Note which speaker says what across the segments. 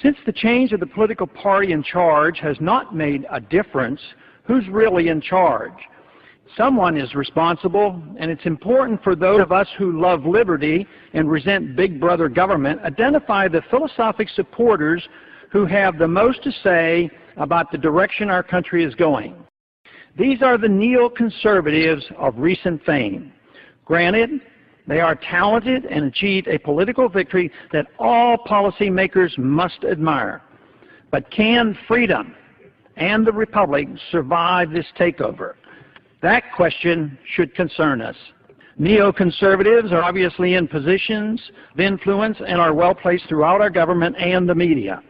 Speaker 1: Since the change of the political party in charge has not made a difference, who's really in charge? Someone is responsible, and it's important for those of us who love liberty and resent big brother government, identify the philosophic supporters who have the most to say about the direction our country is going. These are the neoconservatives of recent fame. Granted, they are talented and achieved a political victory that all policymakers must admire. But can freedom and the Republic survive this takeover? That question should concern us. Neoconservatives are obviously in positions of influence and are well placed throughout our government and the media.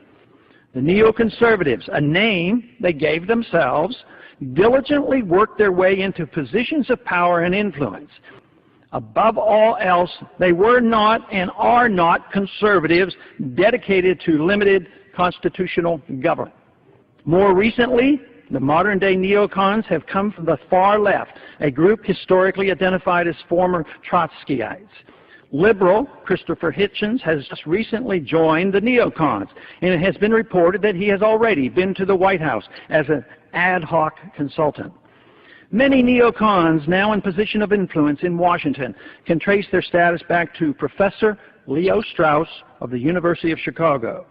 Speaker 1: The neoconservatives, a name they gave themselves, diligently worked their way into positions of power and influence. Above all else, they were not and are not conservatives dedicated to limited constitutional government. More recently, the modern-day neocons have come from the far left, a group historically identified as former Trotskyites. Liberal Christopher Hitchens has just recently joined the neocons, and it has been reported that he has already been to the White House as an ad hoc consultant. Many neocons now in position of influence in Washington can trace their status back to Professor Leo Strauss of the University of Chicago.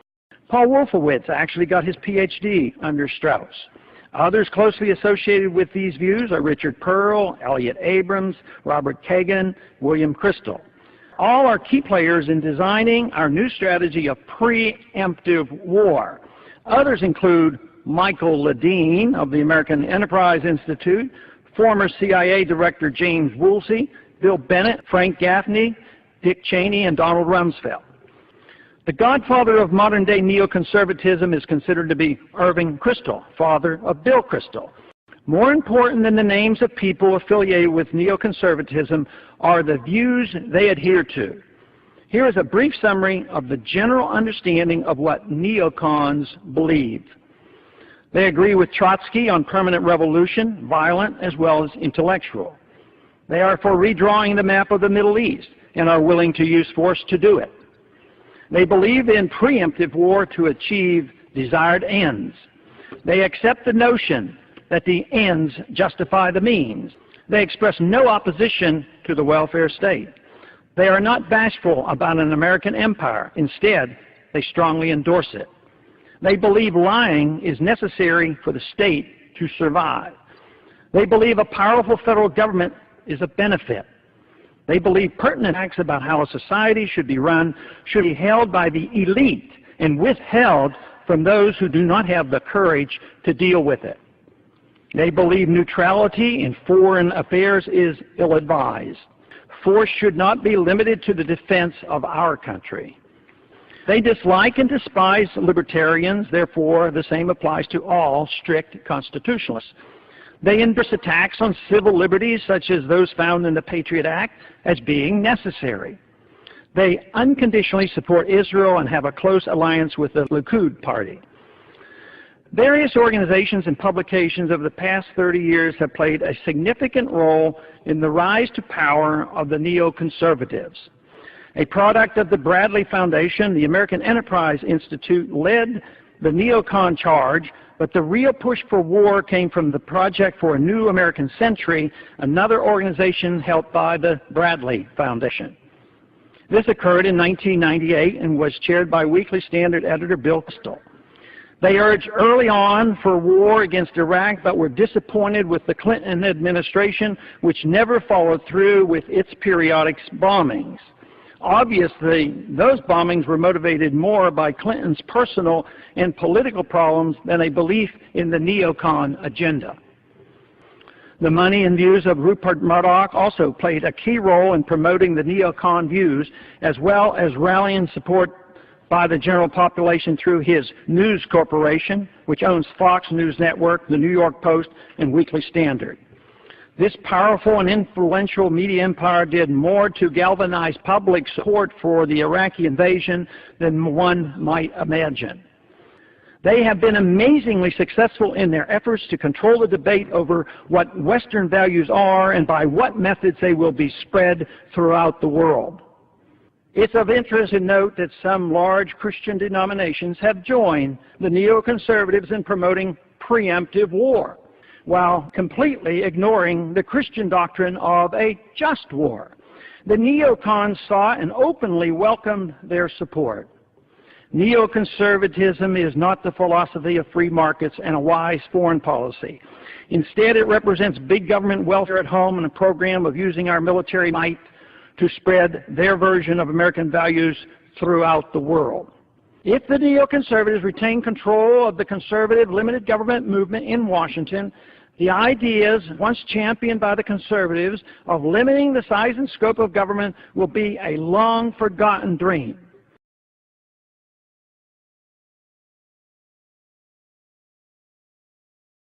Speaker 1: Paul Wolfowitz actually got his PhD under Strauss. Others closely associated with these views are Richard Pearl, Elliott Abrams, Robert Kagan, William Kristol. All are key players in designing our new strategy of preemptive war. Others include Michael Ledeen of the American Enterprise Institute, former CIA Director James Woolsey, Bill Bennett, Frank Gaffney, Dick Cheney, and Donald Rumsfeld. The godfather of modern-day neoconservatism is considered to be Irving Kristol, father of Bill Kristol. More important than the names of people affiliated with neoconservatism are the views they adhere to. Here is a brief summary of the general understanding of what neocons believe. They agree with Trotsky on permanent revolution, violent as well as intellectual. They are for redrawing the map of the Middle East and are willing to use force to do it. They believe in preemptive war to achieve desired ends. They accept the notion that the ends justify the means. They express no opposition to the welfare state. They are not bashful about an American empire. Instead, they strongly endorse it. They believe lying is necessary for the state to survive. They believe a powerful federal government is a benefit. They believe pertinent facts about how a society should be run should be held by the elite and withheld from those who do not have the courage to deal with it. They believe neutrality in foreign affairs is ill-advised. Force should not be limited to the defense of our country. They dislike and despise libertarians, therefore the same applies to all strict constitutionalists. They endorse attacks on civil liberties, such as those found in the Patriot Act, as being necessary. They unconditionally support Israel and have a close alliance with the Likud party. Various organizations and publications over the past 30 years have played a significant role in the rise to power of the neoconservatives. A product of the Bradley Foundation, the American Enterprise Institute led the neocon charge, but the real push for war came from the Project for a New American Century, another organization helped by the Bradley Foundation. This occurred in 1998 and was chaired by Weekly Standard editor Bill Kristol. They urged early on for war against Iraq, but were disappointed with the Clinton administration, which never followed through with its periodic bombings. Obviously, those bombings were motivated more by Clinton's personal and political problems than a belief in the neocon agenda. The money and views of Rupert Murdoch also played a key role in promoting the neocon views, as well as rallying support by the general population through his News Corporation, which owns Fox News Network, the New York Post, and Weekly Standard. This powerful and influential media empire did more to galvanize public support for the Iraqi invasion than one might imagine. They have been amazingly successful in their efforts to control the debate over what Western values are and by what methods they will be spread throughout the world. It's of interest to note that some large Christian denominations have joined the neoconservatives in promoting preemptive war, while completely ignoring the Christian doctrine of a just war. The NeoCon saw and openly welcomed their support. Neoconservatism is not the philosophy of free markets and a wise foreign policy. Instead, it represents big government welfare at home and a program of using our military might to spread their version of American values throughout the world. If the neoconservatives retain control of the conservative limited government movement in Washington, the ideas once championed by the conservatives of limiting the size and scope of government will be a long-forgotten dream.